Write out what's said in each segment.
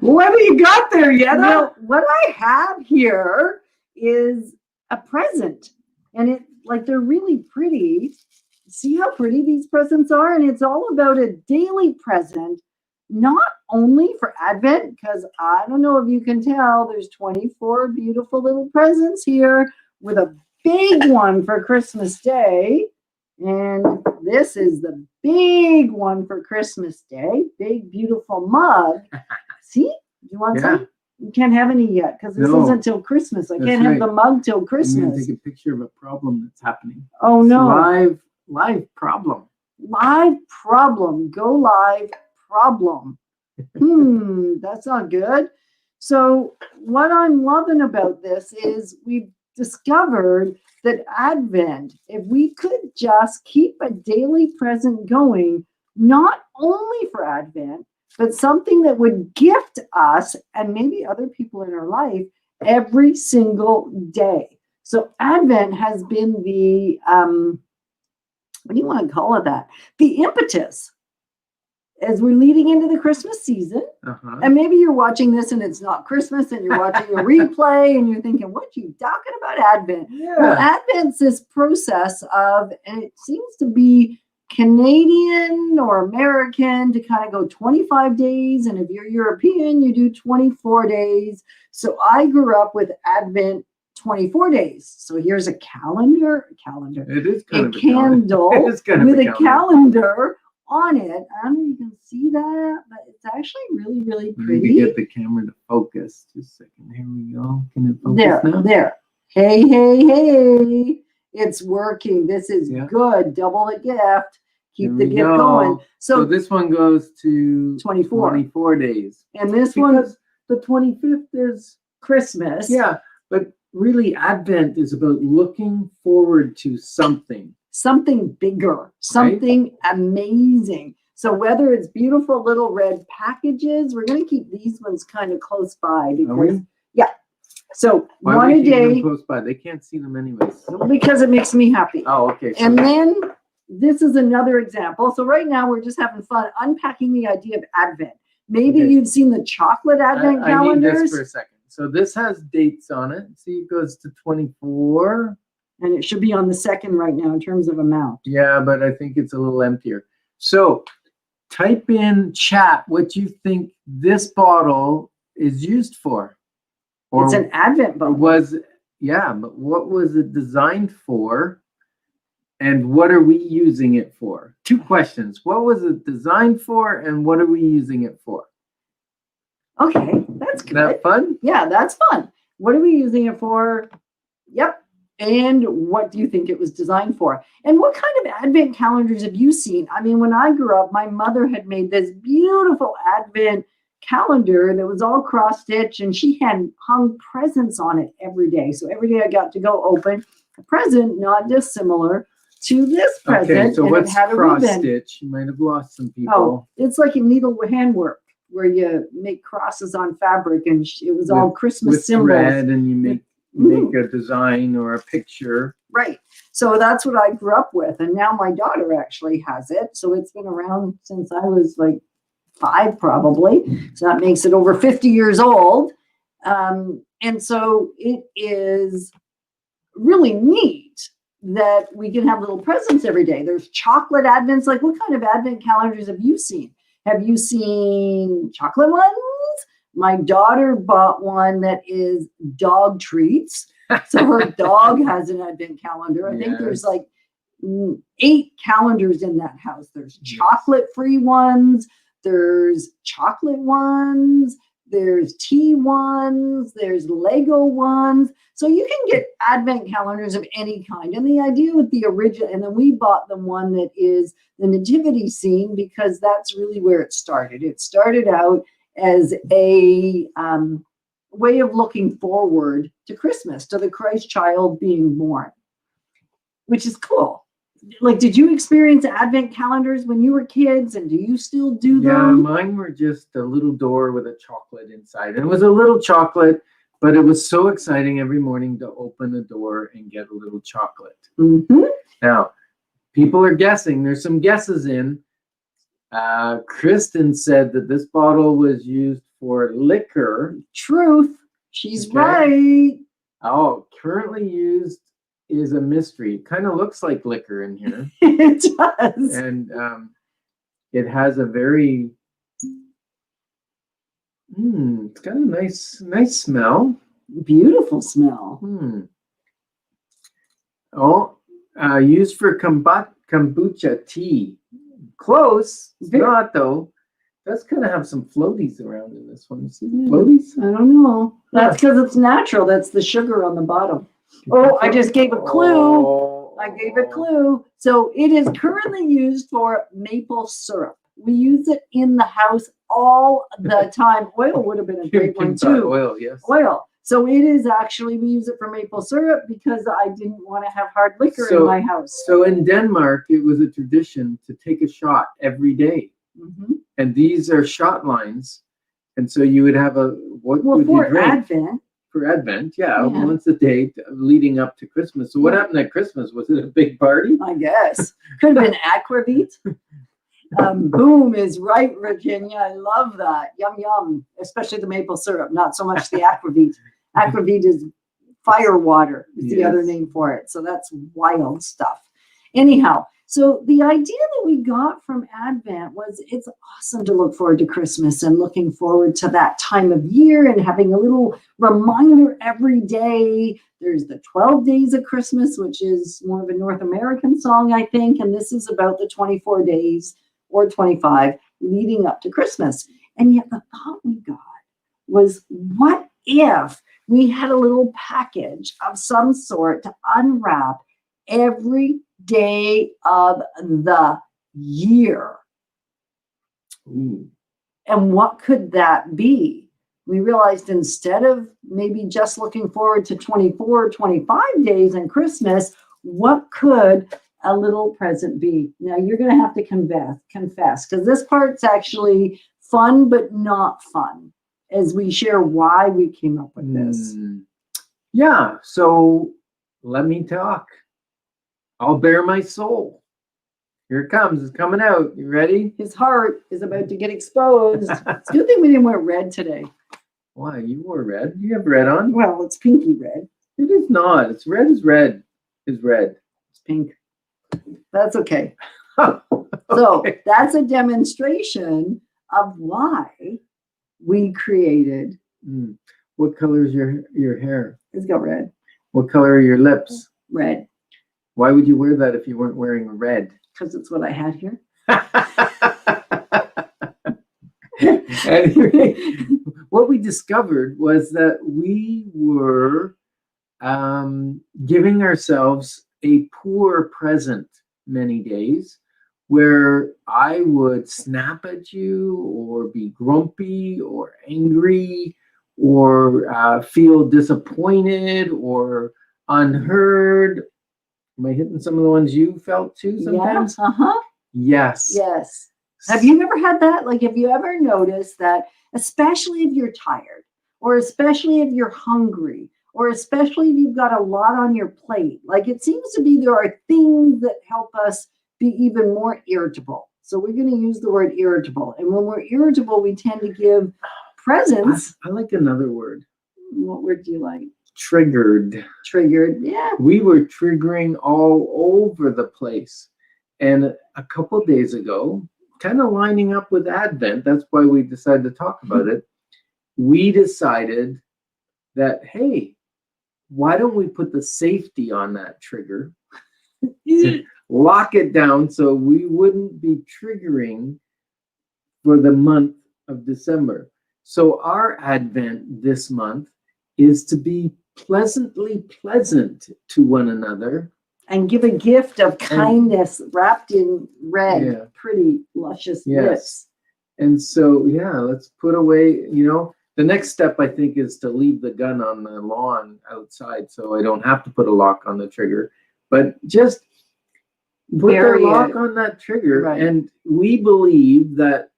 What do you got there, Yetta? Well, what I have here is a present, and they're really pretty. See how pretty these presents are? And it's all about a daily present, not only for Advent, because I don't know if you can tell, there's 24 beautiful little presents here with a big one for Christmas Day. And this is the big one for Christmas Day. Big, beautiful mug. See? Do you want some? You can't have any yet because this isn't till Christmas. I can't have the mug till Christmas. I'm going to take a picture of a problem that's happening. Oh, no. It's live problem. Live problem. Go live problem. That's not good. So what I'm loving about this is we've discovered that Advent, if we could just keep a daily present going, not only for Advent, but something that would gift us and maybe other people in our life every single day. So Advent has been the, what do you want to call it that? The impetus as we're leading into the Christmas season. And maybe you're watching this and it's not Christmas and you're watching a replay and you're thinking, what you talking about Advent? Well, Advent's this process of, and it seems to be Canadian or American to kind of go 25 days. And if you're European, you do 24 days. So I grew up with Advent 24 days. So here's a calendar. It is kind of a candle with a calendar on it. I don't know if you can see that, but it's actually really, really pretty. You get the camera to focus. Just a second. Here we go. Can it focus now? There. Hey. It's working. This is good. Double the gift. Keep the gift going. So this one goes to 24 days. And this one, the 25th is Christmas. Yeah, but really Advent is about looking forward to something. Something bigger, something amazing. So whether it's beautiful little red packages, we're going to keep these ones kind of close by because, So why one a day. Close by? They can't see them anyways. Because it makes me happy. Oh, okay. And then this is another example. So right now we're just having fun unpacking the idea of Advent. Maybe you've seen the chocolate Advent calendars. I need this for a second. So this has dates on it. See, it goes to 24. And it should be on the second right now in terms of amount. Yeah, but I think it's a little emptier. So type in chat what you think this bottle is used for. Or it's an Advent bottle. But what was it designed for? And what are we using it for? 2 questions. What was it designed for? And what are we using it for? Okay, that's good. That fun? Yeah, that's fun. What are we using it for? Yep. And what do you think it was designed for? And what kind of Advent calendars have you seen? I mean, when I grew up, my mother had made this beautiful Advent calendar that was all cross-stitched, and she had hung presents on it every day. So every day I got to go open a present not dissimilar to this present. Okay, so what's cross-stitch? You might have lost some people. Oh, it's like a needle handwork where you make crosses on fabric, and it was all Christmas symbols. Thread, and you make a design or a picture. Right. So that's what I grew up with. And now my daughter actually has it. So it's been around since I was like 5 probably. So that makes it over 50 years old. And so it is really neat that we can have little presents every day. There's chocolate Advents. Like, what kind of Advent calendars have you seen? Have you seen chocolate ones? My daughter bought one that is dog treats. So her dog has an Advent calendar. I think there's like 8 calendars in that house. There's chocolate-free ones. There's chocolate ones. There's tea ones. There's Lego ones. So you can get Advent calendars of any kind. And the idea with the original, and then we bought the one that is the nativity scene because that's really where it started. It started out as a way of looking forward to Christmas, to the Christ child being born, which is cool. Like, did you experience Advent calendars when you were kids, and do you still do them? Yeah, mine were just a little door with a chocolate inside. And it was a little chocolate, but it was so exciting every morning to open the door and get a little chocolate. Mm-hmm. Now, people are guessing. There's some guesses in. Kristen said that this bottle was used for liquor. Truth. She's Okay. right. Oh, currently used is a mystery. Kind of looks like liquor in here. It does. And it has a very it's got a nice smell. Beautiful smell. Oh, used for kombucha tea. Close. It's not though. Does kind of have some floaties around in this one. See the floaties? I don't know. That's because it's natural. That's the sugar on the bottom. Oh, I just gave a clue. I gave a clue. So it is currently used for maple syrup. We use it in the house all the time. Oil would have been a great one too. Oil, yes. Oil. So it is actually, we use it for maple syrup because I didn't want to have hard liquor in my house. So in Denmark, it was a tradition to take a shot every day. Mm-hmm. And these are shot lines. And so you would have what would you drink? Advent. For Advent, yeah, once a day leading up to Christmas. So what happened at Christmas? Was it a big party? I guess. Could have been aquavit. Boom is right, Virginia. I love that. Yum, yum. Especially the maple syrup, not so much the aquavit. Aquavit is fire water, is the other name for it. So that's wild stuff. Anyhow, so the idea that we got from Advent was it's awesome to look forward to Christmas and looking forward to that time of year and having a little reminder every day. There's the 12 Days of Christmas, which is more of a North American song, I think. And this is about the 24 days or 25 leading up to Christmas. And yet the thought we got was, what if we had a little package of some sort to unwrap every day of the year? Ooh. And what could that be? We realized instead of maybe just looking forward to 24 or 25 days and Christmas, what could a little present be? Now you're going to have to confess, because this part's actually fun, but not fun, as we share why we came up with this. Yeah, so let me talk. I'll bare my soul. Here it comes. It's coming out. You ready? His heart is about to get exposed. It's a good thing we didn't wear red today. Why? You wore red. You have red on? Well, it's pinky red. It is not. It's red is red. Is red. It's pink. That's okay. Okay. So that's a demonstration of why we created. What color is your hair? It's got red. What color are your lips? Red. Why would you wear that if you weren't wearing red? Because it's what I had here. Anyway, what we discovered was that we were giving ourselves a poor present many days, where I would snap at you or be grumpy or angry or feel disappointed or unheard. Am I hitting some of the ones you felt too sometimes? Yeah. Yes. Yes. Have you ever had that? Like, have you ever noticed that, especially if you're tired, or especially if you're hungry, or especially if you've got a lot on your plate, like it seems to be there are things that help us be even more irritable. So we're going to use the word irritable. And when we're irritable, we tend to give presents. I like another word. What word do you like? Triggered. Triggered. Yeah. We were triggering all over the place. And a couple of days ago, kind of lining up with Advent, that's why we decided to talk about it. We decided that, hey, why don't we put the safety on that trigger? Lock it down so we wouldn't be triggering for the month of December. So our Advent this month is to be pleasantly pleasant to one another. And give a gift of kindness wrapped in red, pretty luscious lips. And so, let's put away, the next step, I think, is to leave the gun on the lawn outside so I don't have to put a lock on the trigger. But just put the lock on that trigger. Right. And we believe that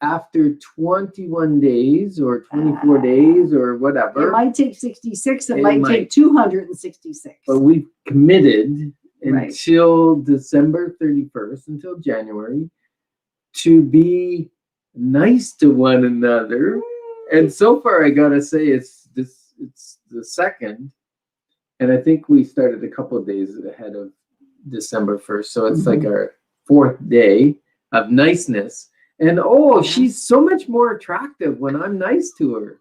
after 21 days or 24 days or whatever. It might take 66. It might take 266. But we've committed until December 31st, until January, to be nice to one another. And so far, I gotta say, it's the second, and I think we started a couple of days ahead of December 1st, so it's like our fourth day of niceness. And she's so much more attractive when I'm nice to her.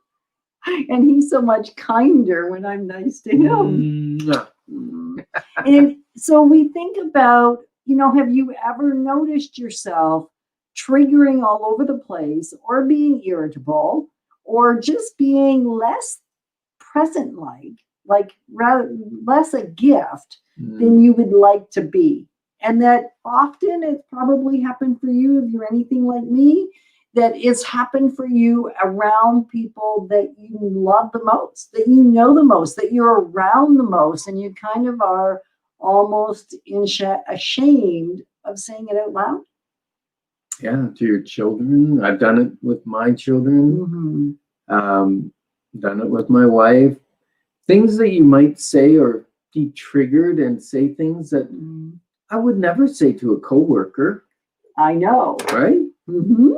And he's so much kinder when I'm nice to him. Mwah. And so we think about, have you ever noticed yourself triggering all over the place, or being irritable, or just being less present like rather less a gift than you would like to be? And that often it's probably happened for you, if you're anything like me, that it's happened for you around people that you love the most, that you know the most, that you're around the most, and you kind of are almost ashamed of saying it out loud. Yeah, to your children. I've done it with my children. Done it with my wife. Things that you might say or be triggered and say things that I would never say to a coworker. I know. Right?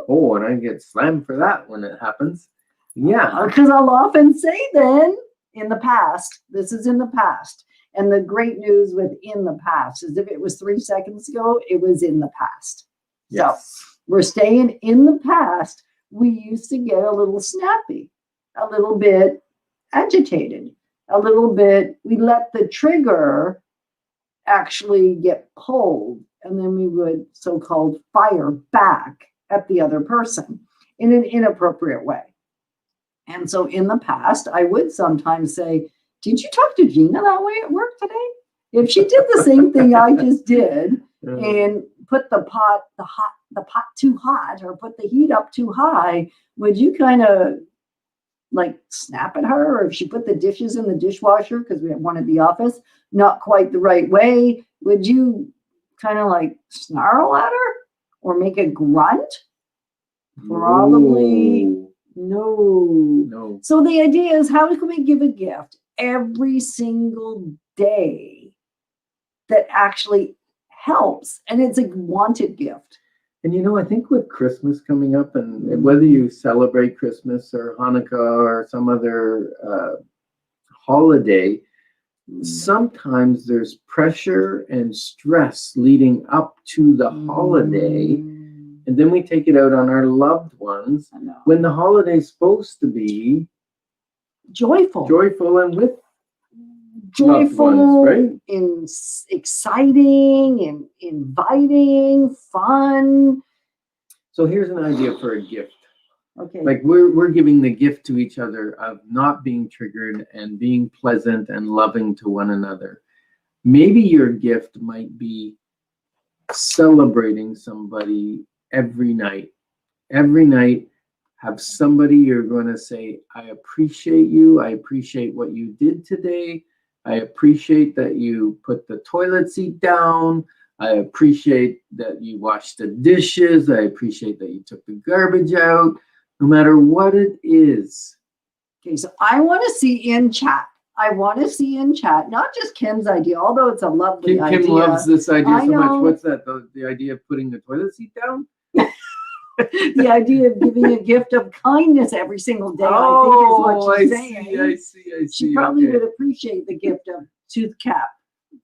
Oh, and I get slammed for that when it happens. Yeah. Because I'll often say then, in the past, this is in the past. And the great news with in the past is if it was 3 seconds ago, it was in the past. Yes. So we're staying in the past. We used to get a little snappy, a little bit agitated, a little bit, we let the trigger actually get pulled, and then we would so-called fire back at the other person in an inappropriate way. And so in the past, I would sometimes say, did you talk to Gina that way at work today? If she did the same thing I just did and put the pot too hot, or put the heat up too high, would you kind of like snap at her? Or if she put the dishes in the dishwasher, because we have one at the office, not quite the right way, would you kind of like snarl at her or make a grunt? Probably no. So the idea is, how can we give a gift every single day that actually helps, and it's a wanted gift? And I think with Christmas coming up, and whether you celebrate Christmas or Hanukkah or some other holiday, sometimes there's pressure and stress leading up to the holiday, and then we take it out on our loved ones when the holiday's supposed to be joyful and with joyful, ones, right? And exciting and inviting, fun. So here's an idea for a gift. Okay. Like we're giving the gift to each other of not being triggered and being pleasant and loving to one another. Maybe your gift might be celebrating somebody every night. Every night, have somebody you're going to say, I appreciate you. I appreciate what you did today. I appreciate that you put the toilet seat down. I appreciate that you washed the dishes. I appreciate that you took the garbage out. No matter what it is. Okay, so I want to see in chat. Not just Kim's idea, although it's a lovely idea. Kim loves this idea so know. much. What's that? The idea of putting the toilet seat down? The idea of giving a gift of kindness every single day, I think is what she's saying. I see. She probably would appreciate the gift of tooth cap,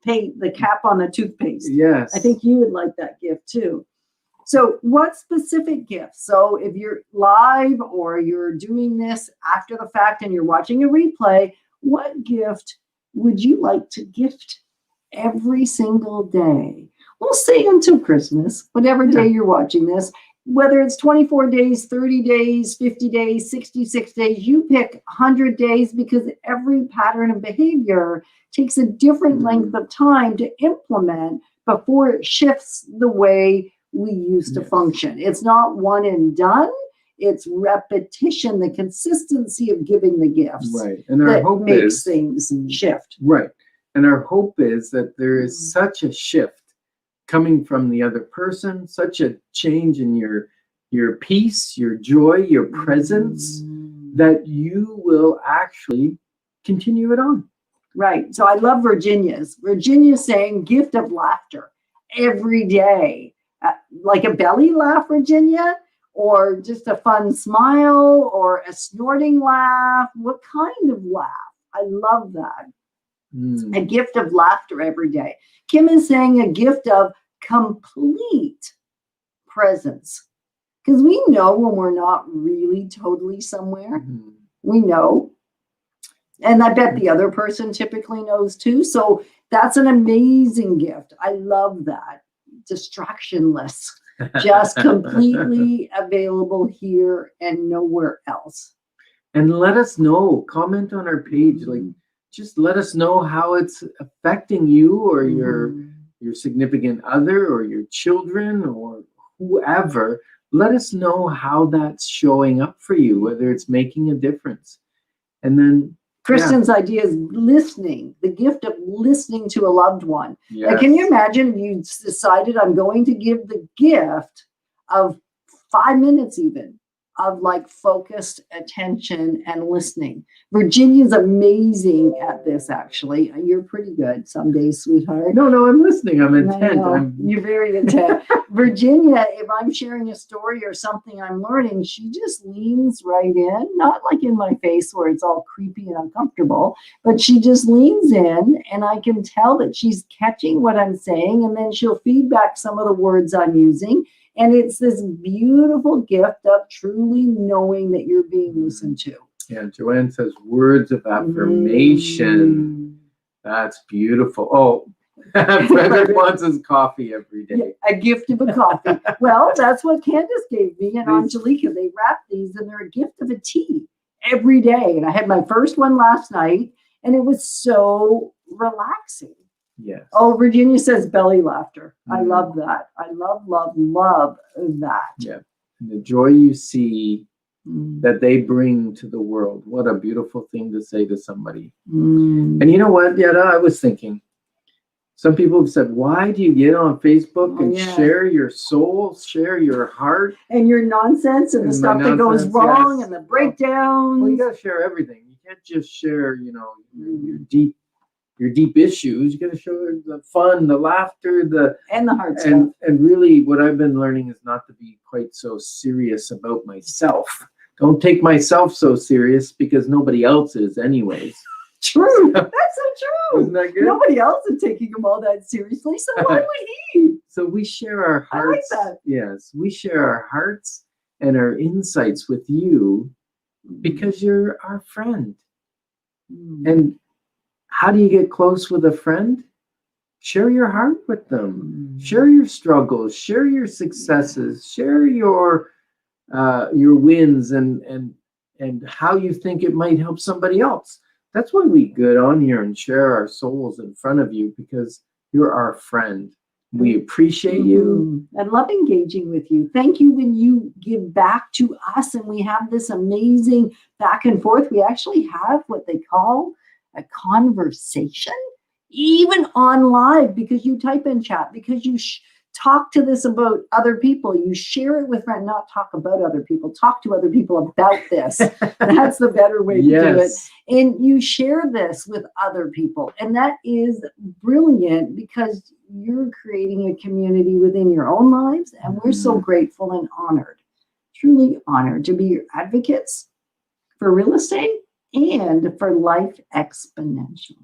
paint the cap on the toothpaste. Yes. I think you would like that gift too. So what specific gifts? So if you're live or you're doing this after the fact and you're watching a replay, what gift would you like to gift every single day? We'll say until Christmas, whatever day you're watching this, whether it's 24 days, 30 days, 50 days, 66 days, you pick 100 days, because every pattern of behavior takes a different length of time to implement before it shifts the way we used to function. It's not one and done. It's repetition, the consistency of giving the gifts, right? And our hope makes is things shift. Right. And our hope is that there is such a shift coming from the other person, such a change in your peace, your joy, your presence, that you will actually continue it on. Right. So I love Virginia's saying gift of laughter every day. like a belly laugh, Virginia, or just a fun smile, or a snorting laugh? What kind of laugh? I love that. Mm. A gift of laughter every day. Kim is saying a gift of complete presence. Because we know when we're not really totally somewhere. Mhm. We know. And I bet the other person typically knows too. So that's an amazing gift. I love that. Distractionless, just completely available here and nowhere else. And let us know. Comment on our page. Like, just let us know how it's affecting you or your significant other or your children or whoever. Let us know how that's showing up for you, whether it's making a difference. And then Kristen's idea is listening, the gift of listening to a loved one. yes. Like, can you imagine if you decided I'm going to give the gift of 5 minutes even of like focused attention and listening? Virginia's amazing at this, actually. You're pretty good some days, sweetheart. No, I'm listening. I'm I intent. know. You're very intent. Virginia, if I'm sharing a story or something I'm learning, she just leans right in, not like in my face where it's all creepy and uncomfortable, but she just leans in and I can tell that she's catching what I'm saying, and then she'll feedback some of the words I'm using. And it's this beautiful gift of truly knowing that you're being listened to. Yeah, Joanne says words of affirmation. That's beautiful. Oh, Frederick wants his coffee every day. Yeah, a gift of a coffee. Well, that's what Candace gave me and Angelica. They wrap these and they're a gift of a tea every day. And I had my first one last night and it was so relaxing. Yes. Oh, Virginia says belly laughter. I love that. I love that. Yeah. And the joy you see that they bring to the world. What a beautiful thing to say to somebody. And you know what, Yetta, I was thinking, some people have said, why do you get on Facebook and share your soul, share your heart? And your nonsense and the stuff that goes wrong and the breakdowns. Well, you got to share everything. You can't just share, you know, your deep issues. You got to show the fun, the laughter, and the hard stuff. And really what I've been learning is not to be quite so serious about myself. Don't take myself so serious because nobody else is anyways. True. That's so true. Isn't that good? Nobody else is taking him all that seriously, so why would he? So we share our hearts. I like that. Yes, we share our hearts and our insights with you because you're our friend. And how do you get close with a friend? Share your heart with them. Share your struggles. Share your successes. Share your wins and how you think it might help somebody else. That's why we get on here and share our souls in front of you, because you're our friend. We appreciate you. And love engaging with you. Thank you when you give back to us and we have this amazing back and forth. We actually have what they call a conversation, even on live, because you type in chat, because you talk to this about other people. You share it with friends, not talk about other people. Talk to other people about this. That's the better way to do it. And you share this with other people. And that is brilliant because you're creating a community within your own lives. And we're so grateful and honored, truly honored to be your advocates for real estate and for Life Exponential.